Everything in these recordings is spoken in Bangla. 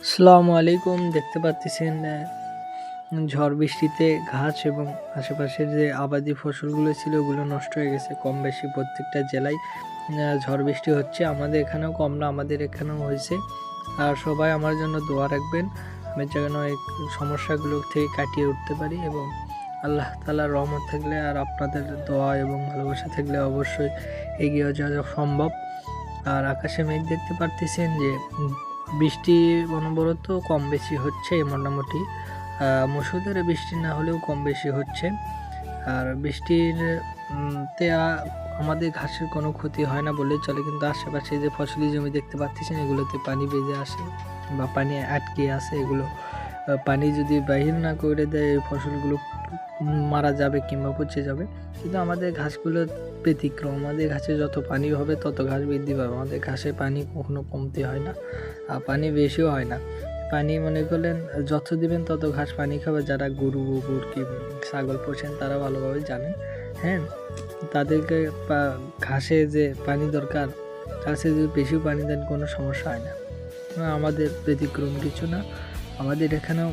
আসসালামু আলাইকুম। দেখতে পাচ্ছেন ঝড় বৃষ্টিতে ঘাস এবং আশেপাশের যে আবাদি ফসলগুলো ছিল ওগুলো নষ্ট হয়ে গেছে। কম বেশি প্রত্যেকটা জেলায় ঝড় বৃষ্টি হচ্ছে। আমাদের এখানেও কম না, আমাদের এখানেও হয়েছে। আর সবাই আমার জন্য দোয়া রাখবেন, আমি যেন এই সমস্যাগুলো থেকে কাটিয়ে উঠতে পারি এবং আল্লাহ তাআলার রহমত থাকলে আর আপনাদের দোয়া এবং ভালোবাসা থাকলে অবশ্যই এগিয়ে যাওয়া সম্ভব। আর আকাশে মেঘ দেখতে পারতেছেন যে বৃষ্টি অনবরত কম বেশি হচ্ছে মোটামুটি। মুষলধারে বৃষ্টি না হলেও কম বেশি হচ্ছে। আর বৃষ্টির তে আমাদের ঘাসের কোনো ক্ষতি হয় না বললেই চলে, কিন্তু আশেপাশে যে ফসলি জমি দেখতে পাচ্ছেন এগুলোতে পানি বেজে আসে বা পানি আটকে আসে। এগুলো পানি যদি বাহির না করে দেয় এই ফসলগুলো মারা যাবে কিংবা পচে যাবে। কিন্তু আমাদের ঘাসগুলো ব্যতিক্রম, আমাদের ঘাসে যত পানি হবে তত ঘাস বৃদ্ধি পাবে। আমাদের ঘাসে পানি কখনো কমতি হয় না, আর পানি বেশিও হয় না। পানি মনে করলেন যত দিবেন তত ঘাস পানি খাবে। যারা গরু কি ছাগল পোষেন তারা ভালোভাবে জানেন। হ্যাঁ, তাদেরকে ঘাসে যে পানি দরকার, ঘাসে যদি বেশি পানি দেন কোনো সমস্যা হয় না। আমাদের ব্যতিক্রম কিছু না, আমাদের এখানেও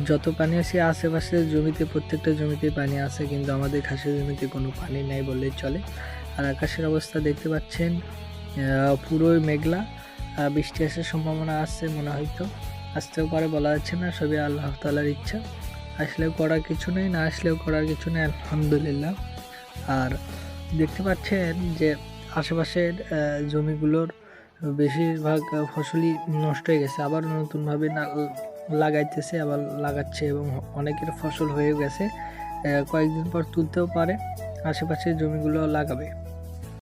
যত পানি আসে আশেপাশের জমিতে প্রত্যেকটা জমিতে পানি আছে, কিন্তু আমাদের ঘাসের জমিতে কোনো পানি নাই বললেই চলে। আর আকাশের অবস্থা দেখতে পাচ্ছেন পুরোই মেঘলা, বৃষ্টি আসার সম্ভাবনা আছে, মনে হয়তো আসতেও পারে, বলা যাচ্ছে না, সবই আল্লাহ তাআলার ইচ্ছা। আসলেও করার কিছু নেই, না আসলেও করার কিছু নেই, আলহামদুলিল্লাহ। আর দেখতে পাচ্ছেন যে আশেপাশের জমিগুলোর বেশিরভাগ ফসলই নষ্ট হয়ে গেছে, আবার নতুনভাবে লাগাইতেছে, আবার লাগাচ্ছে এবং অনেকের ফসল হয়ে গেছে, কয়েকদিন পর তুলতেও পারে, আশেপাশের জমিগুলো লাগাবে।